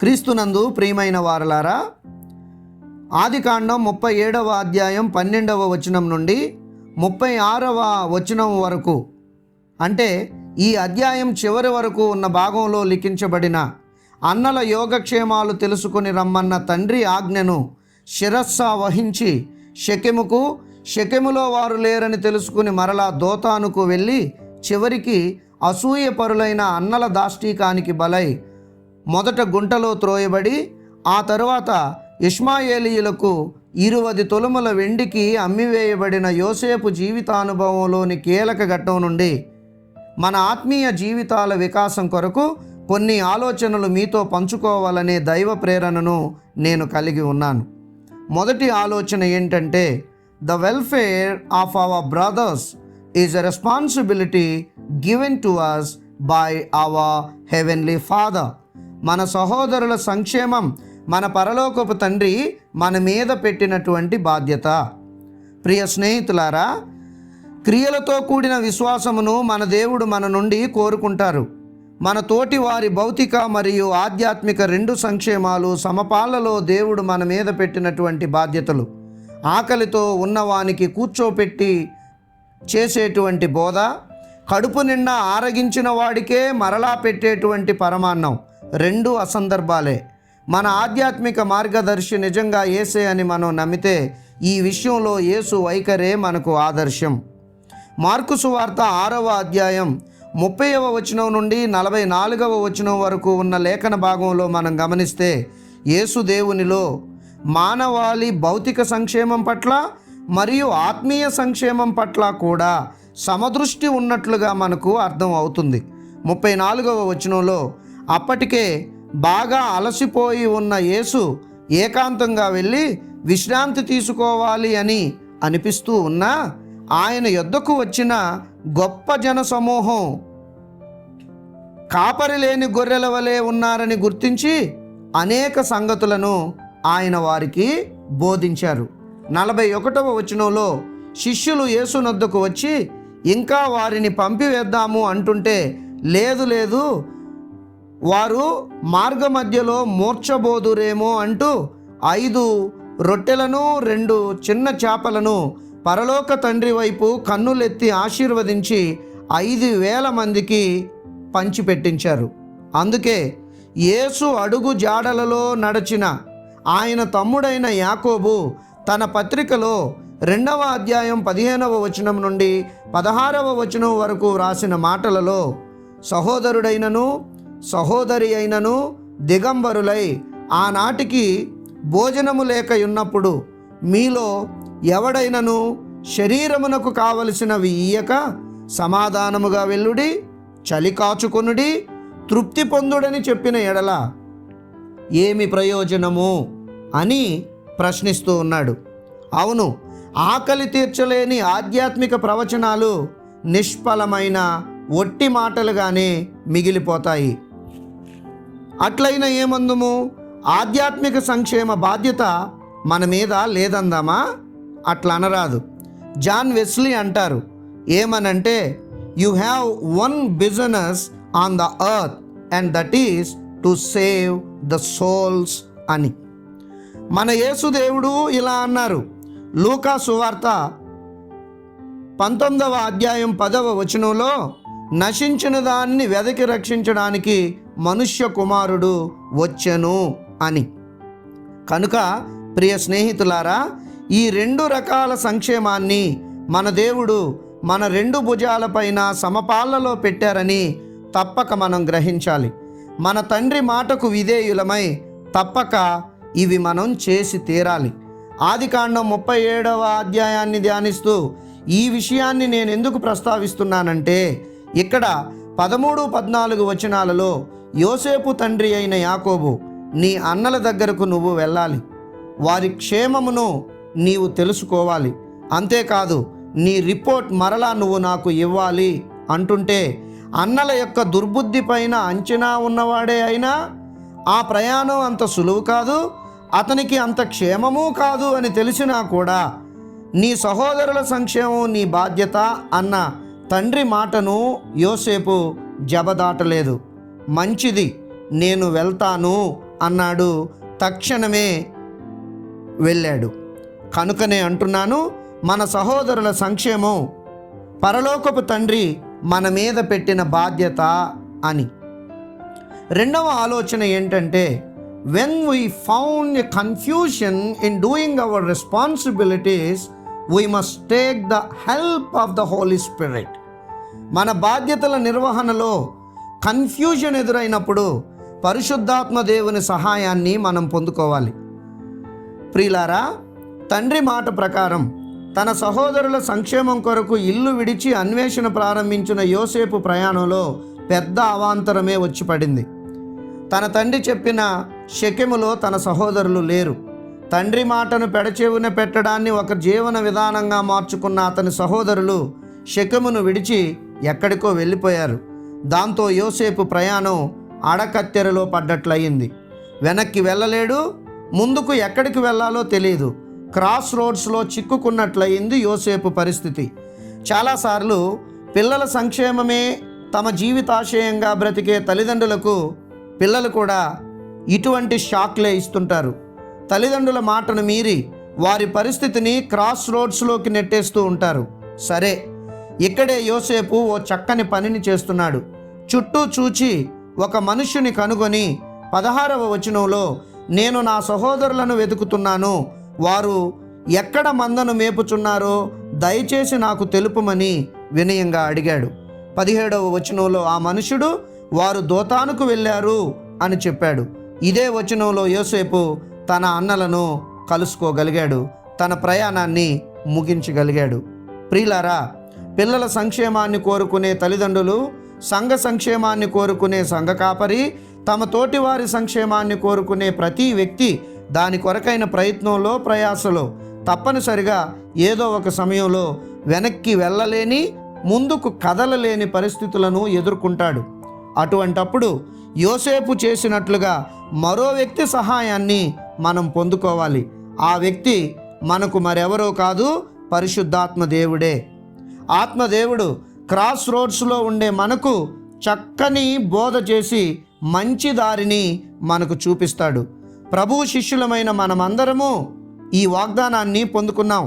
క్రీస్తునందు ప్రియమైన వారలారా, ఆదికాండం 37వ అధ్యాయం 12వ వచనం నుండి 36వ వచనం వరకు, అంటే ఈ అధ్యాయం చివరి వరకు ఉన్న భాగంలో లిఖించబడిన అన్నల యోగక్షేమాలు తెలుసుకొని రమ్మన్న తండ్రి ఆజ్ఞను శిరస్స వహించి షెకెములో వారు లేరని తెలుసుకుని మరలా దోతానుకు వెళ్ళి చివరికి అసూయపరులైన అన్నల దాష్టీకానికి బలై మొదట గుంటలో త్రోయబడి ఆ తరువాత ఇష్మాయేలీయులకు 20 తులముల వెండికి అమ్మివేయబడిన యోసేపు జీవితానుభవంలోని కీలక ఘట్టం నుండి మన ఆత్మీయ జీవితాల వికాసం కొరకు కొన్ని ఆలోచనలు మీతో పంచుకోవాలనే దైవ ప్రేరణను నేను కలిగి ఉన్నాను. మొదటి ఆలోచన ఏంటంటే, the welfare of our brothers is a responsibility given to us by our heavenly father. మన సహోదరుల సంక్షేమం మన పరలోకపు తండ్రి మన మీద పెట్టినటువంటి బాధ్యత. ప్రియ స్నేహితులారా, క్రియలతో కూడిన విశ్వాసమును మన దేవుడు మన నుండి కోరుకుంటారు. మన తోటి వారి భౌతిక మరియు ఆధ్యాత్మిక రెండు సంక్షేమాలు సమపాలలో దేవుడు మన మీద పెట్టినటువంటి బాధ్యతలు. ఆకలితో ఉన్నవానికి కూర్చోపెట్టి చేసేటువంటి బోధ, కడుపు నిండా ఆరగించిన వాడికే మరలా పెట్టేటువంటి పరమాన్నం రెండు అసందర్భాలే. మన ఆధ్యాత్మిక మార్గదర్శి నిజంగా యేసే అని మనం నమ్మితే ఈ విషయంలో యేసు వైఖరే మనకు ఆదర్శం. మార్కు సువార్త 6వ అధ్యాయం 30వ వచనం నుండి 44వ వచనం వరకు ఉన్న లేఖన భాగంలో మనం గమనిస్తే యేసు దేవునిలో మానవాళి భౌతిక సంక్షేమం పట్ల మరియు ఆత్మీయ సంక్షేమం పట్ల కూడా సమదృష్టి ఉన్నట్లుగా మనకు అర్థం అవుతుంది. 34వ వచనంలో అప్పటికే బాగా అలసిపోయి ఉన్న యేసు ఏకాంతంగా వెళ్ళి విశ్రాంతి తీసుకోవాలి అని అనిపిస్తూ ఉన్నా ఆయన యొద్దకు వచ్చిన గొప్ప జన సమూహం కాపరి లేని గొర్రెల వలె ఉన్నారని గుర్తించి అనేక సంగతులను ఆయన వారికి బోధించారు. 41వ వచనంలో శిష్యులు యేసునొద్దకు వచ్చి ఇంకా వారిని పంపివేద్దాము అంటుంటే, లేదు వారు మార్గ మధ్యలో మూర్ఛబోదురేమో అంటూ 5 రొట్టెలను 2 చిన్న చేపలను పరలోక తండ్రి వైపు కన్నులెత్తి ఆశీర్వదించి 5,000 మందికి పంచిపెట్టించారు. అందుకే యేసు అడుగు జాడలలో నడచిన ఆయన తమ్ముడైన యాకోబు తన పత్రికలో 2వ అధ్యాయం 15వ వచనం నుండి 16వ వచనం వరకు వ్రాసిన మాటలలో, సహోదరుడైనను సహోదరి అయినను దిగంబరులై ఆనాటికి భోజనము లేక ఉన్నప్పుడు మీలో ఎవడైనను శరీరమునకు కావలసినవి ఇయ్యక సమాధానముగా వెళ్ళుడి, చలి కాచుకొనుడి, తృప్తి పొందుడని చెప్పిన ఎడల ఏమి ప్రయోజనము అని ప్రశ్నిస్తూ ఉన్నాడు. అవును, ఆకలి తీర్చలేని ఆధ్యాత్మిక ప్రవచనాలు నిష్ఫలమైన ఒట్టి మాటలుగానే మిగిలిపోతాయి. అట్లయిన ఏమందుము, ఆధ్యాత్మిక సంక్షేమ బాధ్యత మన మీద లేదందామా? అట్లా అనరాదు. జాన్ వెస్లీ అంటారు, ఏమనంటే, you have one business on the earth and that is to save the souls అని. మన యేసుదేవుడు ఇలా అన్నారు. లూకా సువార్త 19వ అధ్యాయం 10వ వచనంలో, నశించిన దాన్ని వెదకి రక్షించడానికి మనుష్య కుమారుడు వచ్చెను అని. కనుక ప్రియ స్నేహితులారా, ఈ 2 రకాల సంక్షేమాన్ని మన దేవుడు మన 2 భుజాలపైన సమపాళ్లలో పెట్టారని తప్పక మనం గ్రహించాలి. మన తండ్రి మాటకు విధేయులమై తప్పక ఇవి మనం చేసి తీరాలి. ఆదికాండం 37వ అధ్యాయాన్ని ధ్యానిస్తూ ఈ విషయాన్ని నేను ఎందుకు ప్రస్తావిస్తున్నానంటే, ఇక్కడ 13, 14 వచనాలలో యోసేపు తండ్రి అయిన యాకోబు, నీ అన్నల దగ్గరకు నువ్వు వెళ్ళాలి, వారి క్షేమమును నీవు తెలుసుకోవాలి, అంతేకాదు నీ రిపోర్ట్ మరలా నువ్వు నాకు ఇవ్వాలి అంటుంటే, అన్నల యొక్క దుర్బుద్ధి పైన అంచనా ఉన్నవాడే అయినా ఆ ప్రయాణం అంత సులువు కాదు, అతనికి అంత క్షేమము కాదు అని తెలిసినా కూడా నీ సహోదరుల సంక్షేమం నీ బాధ్యత అన్న తండ్రి మాటను యోసేపు జబదాటలేదు. మంచిది, నేను వెళ్తాను అన్నాడు. తక్షణమే వెళ్ళాడు. కనుకనే అంటున్నాను, మన సహోదరుల సంక్షేమం పరలోకపు తండ్రి మన మీద పెట్టిన బాధ్యత అని. రెండవ ఆలోచన ఏంటంటే, when we found a confusion in doing our responsibilities, we must take the help of the Holy Spirit. మన బాధ్యతల నిర్వహణలో కన్ఫ్యూజన్ ఎదురైనప్పుడు పరిశుద్ధాత్మ దేవుని సహాయాన్ని మనం పొందుకోవాలి. ప్రియులారా, తండ్రి మాట ప్రకారం తన సహోదరుల సంక్షేమం కొరకు ఇల్లు విడిచి అన్వేషణ ప్రారంభించిన యోసేపు ప్రయాణంలో పెద్ద అవాంతరమే వచ్చి పడింది. తన తండ్రి చెప్పిన షెకెములో తన సహోదరులు లేరు. తండ్రి మాటను పెడచెవిన పెట్టడాన్ని ఒక జీవన విధానంగా మార్చుకున్న అతని సహోదరులు షెకెమును విడిచి ఎక్కడికో వెళ్ళిపోయారు. దాంతో యోసేపు ప్రయాణం అడకత్తెరలో పడ్డట్లయింది. వెనక్కి వెళ్ళలేడు, ముందుకు ఎక్కడికి వెళ్ళాలో తెలియదు. క్రాస్ రోడ్స్లో చిక్కుకున్నట్లయింది యోసేపు పరిస్థితి. చాలాసార్లు పిల్లల సంక్షేమమే తమ జీవితాశయంగా బ్రతికే తల్లిదండ్రులకు పిల్లలు కూడా ఇటువంటి షాక్లే ఇస్తుంటారు. తల్లిదండ్రుల మాటను మీరి వారి పరిస్థితిని క్రాస్ రోడ్స్లోకి నెట్టేస్తూ ఉంటారు. సరే, ఇక్కడే యోసేపు ఓ చక్కని పనిని చేస్తున్నాడు. చుట్టూ చూచి ఒక మనుష్యుని కనుగొని 16వ వచనంలో, నేను నా సహోదరులను వెతుకుతున్నాను, వారు ఎక్కడ మందను మేపుచున్నారో దయచేసి నాకు తెలుపుమని వినయంగా అడిగాడు. 17వ వచనంలో ఆ మనుషుడు, వారు దోతానుకు వెళ్ళారు అని చెప్పాడు. ఇదే వచనంలో యోసేపు తన అన్నలను కలుసుకోగలిగాడు, తన ప్రయాణాన్ని ముగించగలిగాడు. ప్రియులారా, పిల్లల సంక్షేమాన్ని కోరుకునే తల్లిదండ్రులు, సంఘ సంక్షేమాన్ని కోరుకునే సంఘ కాపరి, తమ తోటివారి సంక్షేమాన్ని కోరుకునే ప్రతి వ్యక్తి దాని కొరకైన ప్రయత్నంలో, ప్రయాసలో తప్పనిసరిగా ఏదో ఒక సమయంలో వెనక్కి వెళ్ళలేని, ముందుకు కదలలేని పరిస్థితులను ఎదుర్కొంటాడు. అటువంటప్పుడు యోసేపు చేసినట్లుగా మరో వ్యక్తి సహాయాన్ని మనం పొందుకోవాలి. ఆ వ్యక్తి మనకు మరెవరో కాదు, పరిశుద్ధాత్మ దేవుడే. ఆత్మదేవుడు క్రాస్ రోడ్స్లో ఉండే మనకు చక్కని బోధ చేసి మంచి దారిని మనకు చూపిస్తాడు. ప్రభువు శిష్యులమైన మనమందరము ఈ వాగ్దానాన్ని పొందుకున్నాం.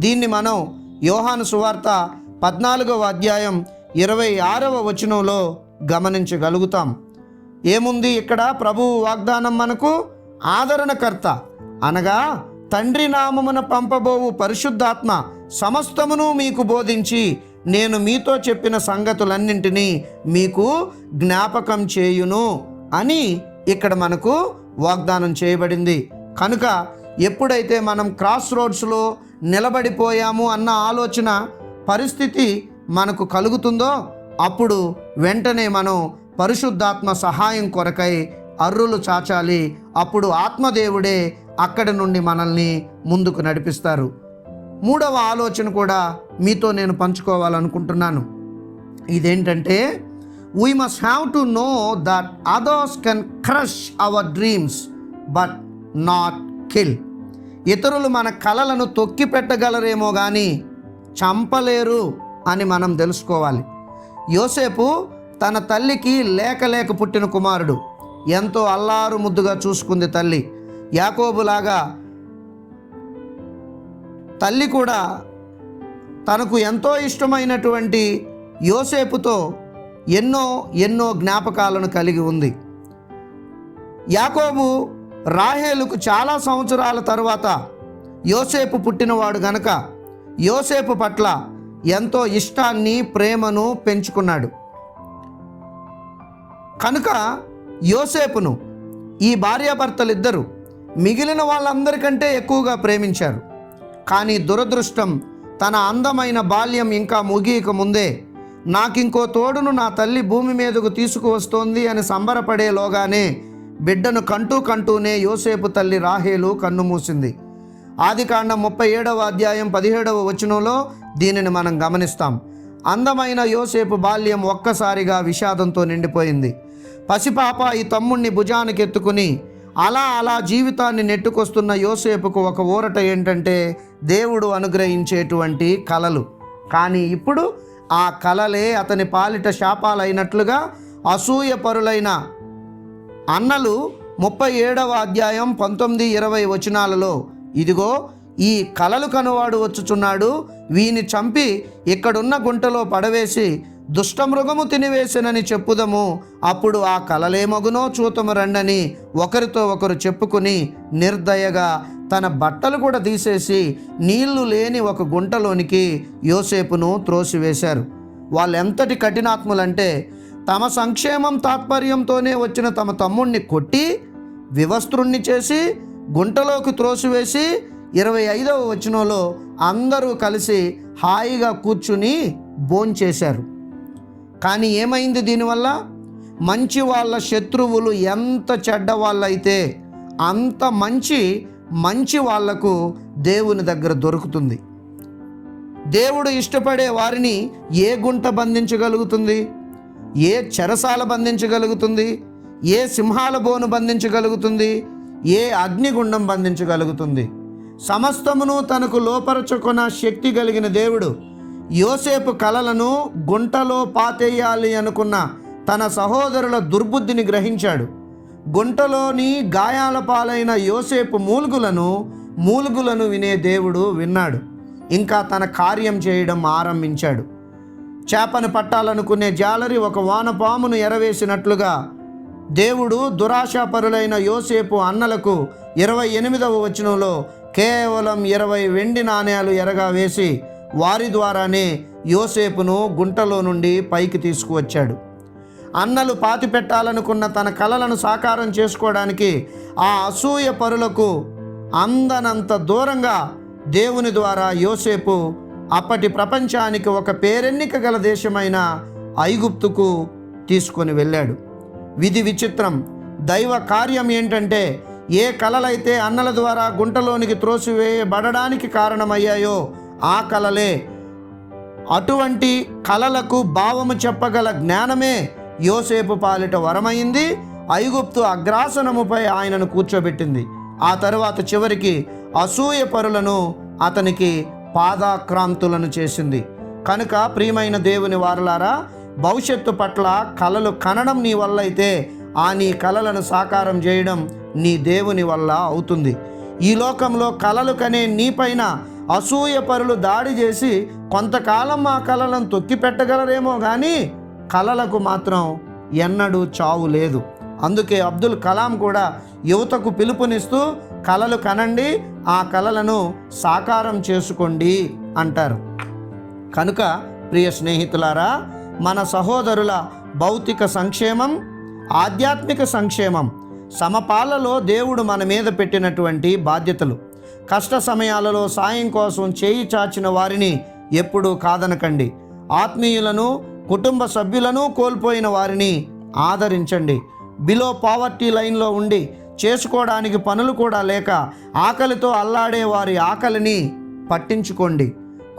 దీన్ని మనం యోహాను సువార్త 14వ అధ్యాయం 26వ వచనంలో గమనించగలుగుతాం. ఏముంది ఇక్కడ? ప్రభువు వాగ్దానం మనకు ఆదరణకర్త అనగా తండ్రి నామమున పంపబోవు పరిశుద్ధాత్మ సమస్తమును మీకు బోధించి నేను మీతో చెప్పిన సంగతులన్నింటినీ మీకు జ్ఞాపకం చేయును అని ఇక్కడ మనకు వాగ్దానం చేయబడింది. కనుక ఎప్పుడైతే మనం క్రాస్ రోడ్స్లో నిలబడిపోయాము అన్న ఆలోచన పరిస్థితి మనకు కలుగుతుందో అప్పుడు వెంటనే మనం పరిశుద్ధాత్మ సహాయం కొరకై అర్రులు చాచాలి. అప్పుడు ఆత్మదేవుడే అక్కడి నుండి మనల్ని ముందుకు నడిపిస్తారు. మూడవ ఆలోచన కూడా మీతో నేను పంచుకోవాలనుకుంటున్నాను. ఇదేంటంటే, we must have to know that others can crush our dreams but not kill. ఇతరులు మన కలలను తొక్కి పెట్టగలరేమో కానీ చంపలేరు అని మనం తెలుసుకోవాలి. యోసేపు తన తల్లికి లేక పుట్టిన కుమారుడు. ఎంతో అల్లారు ముద్దుగా చూసుకుంది తల్లి. యాకోబులాగా తల్లి కూడా తనకు ఎంతో ఇష్టమైనటువంటి యోసేపుతో ఎన్నో జ్ఞాపకాలను కలిగి ఉంది. యాకోబు రాహేలుకు చాలా సంవత్సరాల తరువాత యోసేపు పుట్టినవాడు గనక యోసేపు పట్ల ఎంతో ఇష్టాన్ని, ప్రేమను పెంచుకున్నాడు. కనుక యోసేపును ఈ భార్యాభర్తలిద్దరూ మిగిలిన వాళ్ళందరికంటే ఎక్కువగా ప్రేమించారు. కానీ దురదృష్టం, తన అందమైన బాల్యం ఇంకా ముగియక ముందే నాకింకో తోడును నా తల్లి భూమి మీదకు తీసుకువస్తోంది అని సంబరపడేలోగానే బిడ్డను కంటూనే యోసేపు తల్లి రాహేలు కన్నుమూసింది. ఆదికాండం 37వ అధ్యాయం 17వ వచనంలో దీనిని మనం గమనిస్తాం. అందమైన యోసేపు బాల్యం ఒక్కసారిగా విషాదంతో నిండిపోయింది. పసిపాప ఈ తమ్ముణ్ణి భుజానికి ఎత్తుకుని అలా జీవితాన్ని నెట్టుకొస్తున్న యోసేపుకు ఒక ఊరట ఏంటంటే దేవుడు అనుగ్రహించేటువంటి కలలు. కానీ ఇప్పుడు ఆ కలలే అతని పాలిట శాపాలైనట్లుగా అసూయపరులైన అన్నలు 37వ అధ్యాయం 19-20 వచనాలలో, ఇదిగో ఈ కలలు కనువాడు వచ్చుచున్నాడు, వీని చంపి ఇక్కడున్న గుంటలో పడవేసి దుష్టమృగము తినివేసినని చెప్పుదము, అప్పుడు ఆ కలలేమగునో చూతము రండని ఒకరితో ఒకరు చెప్పుకుని నిర్దయగా తన బట్టలు కూడా తీసేసి నీళ్లు లేని ఒక గుంటలోనికి యోసేపును త్రోసివేశారు. వాళ్ళెంతటి కఠినాత్ములంటే తమ సంక్షేమం తాత్పర్యంతోనే వచ్చిన తమ తమ్ముణ్ణి కొట్టి వివస్త్రుణ్ణి చేసి గుంటలోకి త్రోసివేసి 25వ వచనంలో అందరూ కలిసి హాయిగా కూర్చుని భోంచేశారు. కానీ ఏమైంది దీనివల్ల? మంచి వాళ్ళ శత్రువులు ఎంత చెడ్డ వాళ్ళైతే అంత మంచి వాళ్లకు దేవుని దగ్గర దొరుకుతుంది. దేవుడు ఇష్టపడే వారిని ఏ గుంట బంధించగలుగుతుంది? ఏ చెరసాల బంధించగలుగుతుంది? ఏ సింహాల బోను బంధించగలుగుతుంది? ఏ అగ్నిగుండం బంధించగలుగుతుంది? సమస్తమును తనకు లోపరచుకున్న శక్తి కలిగిన దేవుడు యోసేపు కలలను గుంటలో పాతేయాలి అనుకున్న తన సహోదరుల దుర్బుద్ధిని గ్రహించాడు. గుంటలోని గాయాల పాలైన యోసేపు మూలుగులను వినే దేవుడు విన్నాడు. ఇంకా తన కార్యం చేయడం ఆరంభించాడు. చేపను పట్టాలనుకునే జాలరి ఒక వానపామును ఎరవేసినట్లుగా దేవుడు దురాశాపరులైన యోసేపు అన్నలకు 28వ వచనంలో కేవలం 20 వెండి నాణేలు ఎరగా వేసి వారి ద్వారానే యోసేపును గుంటలో నుండి పైకి తీసుకువచ్చాడు. అన్నలు పాతిపెట్టాలనుకున్న తన కలలను సాకారం చేసుకోవడానికి ఆ అసూయ పరులకు అందనంత దూరంగా దేవుని ద్వారా యోసేపు అప్పటి ప్రపంచానికి ఒక పేరెన్నిక గల దేశమైన ఐగుప్తుకు తీసుకొని వెళ్ళాడు. విధి విచిత్రం. దైవ కార్యం ఏంటంటే, ఏ కలలైతే అన్నల ద్వారా గుంటలోనికి త్రోసివేయబడడానికి కారణమయ్యాయో ఆ కలలే, అటువంటి కలలకు భావము చెప్పగల జ్ఞానమే యోసేపు పాలిట వరమైంది. ఐగుప్తు అగ్రాసనముపై ఆయనను కూర్చోబెట్టింది. ఆ తరువాత చివరికి అసూయ పరులను అతనికి పాదాక్రాంతులను చేసింది. కనుక ప్రియమైన దేవుని వారలారా, భవిష్యత్తు పట్ల కలలు కనడం నీ వల్ల అయితే నీ కలలను సాకారం చేయడం నీ దేవుని వల్ల అవుతుంది. ఈ లోకంలో కలలు కనే నీపైన అసూయ పరులు దాడి చేసి కొంతకాలం ఆ కలలను తొక్కి పెట్టగలరేమో కానీ కలలకు మాత్రం ఎన్నడూ చావు లేదు. అందుకే అబ్దుల్ కలాం కూడా యువతకు పిలుపునిస్తూ కలలు కనండి, ఆ కలలను సాకారం చేసుకోండి అంటారు. కనుక ప్రియ స్నేహితులారా, మన సహోదరుల భౌతిక సంక్షేమం, ఆధ్యాత్మిక సంక్షేమం సమపాలలో దేవుడు మన మీద పెట్టినటువంటి బాధ్యతలు. కష్ట సమయాలలో సాయం కోసం చేయి చాచిన వారిని ఎప్పుడూ కాదనకండి. ఆత్మీయులను, కుటుంబ సభ్యులను కోల్పోయిన వారిని ఆదరించండి. బిలో పావర్టీ లైన్లో ఉండి చేసుకోవడానికి పనులు కూడా లేక ఆకలితో అల్లాడే వారి ఆకలిని పట్టించుకోండి.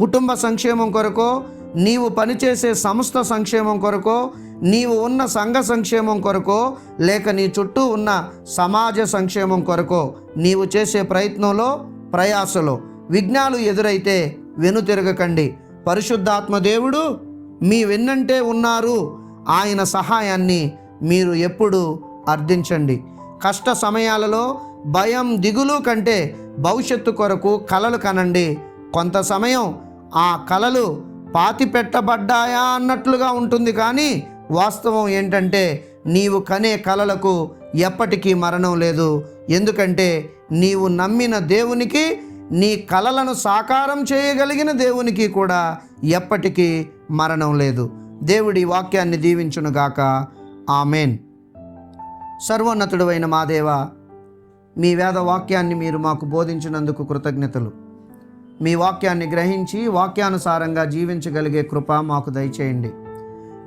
కుటుంబ సంక్షేమం కొరకో, నీవు పనిచేసే సంస్థ సంక్షేమం కొరకో, నీవు ఉన్న సంఘ సంక్షేమం కొరకో, లేక నీ చుట్టూ ఉన్న సమాజ సంక్షేమం కొరకో నీవు చేసే ప్రయత్నంలో, ప్రయాసలో విఘ్నాలు ఎదురైతే వెనుతిరగకండి. పరిశుద్ధాత్మ దేవుడు మీ వెన్నంటే ఉన్నారు. ఆయన సహాయాన్ని మీరు ఎప్పుడు అర్థించండి. కష్ట సమయాలలో భయం, దిగులు కంటే భవిష్యత్తు కొరకు కలలు కనండి. కొంత సమయం ఆ కలలు పాతి పెట్టబడ్డాయా అన్నట్లుగా ఉంటుంది, కానీ వాస్తవం ఏంటంటే నీవు కనే కలలకు ఎప్పటికీ మరణం లేదు. ఎందుకంటే నీవు నమ్మిన దేవునికి, నీ కలలను సాకారం చేయగలిగిన దేవునికి కూడా ఎప్పటికీ మరణం లేదు. దేవుడి వాక్యాన్ని దీవించునుగాక. ఆమెన్. సర్వోన్నతుడైన మా దేవ, మీ వేద వాక్యాన్ని మీరు మాకు బోధించినందుకు కృతజ్ఞతలు. మీ వాక్యాన్ని గ్రహించి వాక్యానుసారంగా జీవించగలిగే కృప మాకు దయచేయండి.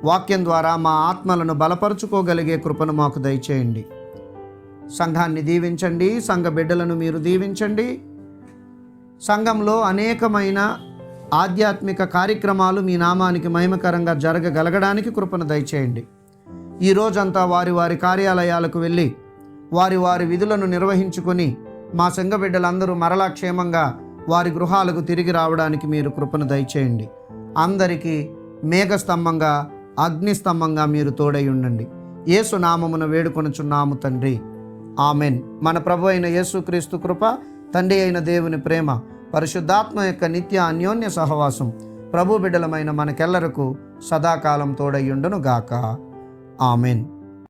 వాక్యం ద్వారా మా ఆత్మలను బలపరుచుకోగలిగే కృపను మాకు దయచేయండి. సంఘాన్ని దీవించండి, సంఘ బిడ్డలను మీరు దీవించండి. సంఘంలో అనేకమైన ఆధ్యాత్మిక కార్యక్రమాలు మీ నామానికి మహిమకరంగా జరగగలగడానికి కృపను దయచేయండి. ఈ రోజంతా వారి వారి కార్యాలయాలకు వెళ్ళి వారి వారి విధులను నిర్వహించుకొని మా సంఘ బిడ్డలందరూ మరలా క్షేమంగా వారి గృహాలకు తిరిగి రావడానికి మీరు కృపను దయచేయండి. అందరికీ మేఘస్తంభంగా, అగ్నిస్తంభంగా మీరు తోడై ఉండండి. యేసు నామమున వేడుకొనుచున్నాము తండ్రి. ఆమెన్. మన ప్రభు అయిన యేసుక్రీస్తు కృప, తండ్రి అయిన దేవుని ప్రేమ, పరిశుద్ధాత్మ యొక్క నిత్య అన్యోన్య సహవాసం ప్రభు బిడ్డలమైన మనకెల్లరకు సదాకాలం తోడయ్యుండును గాక. ఆమెన్.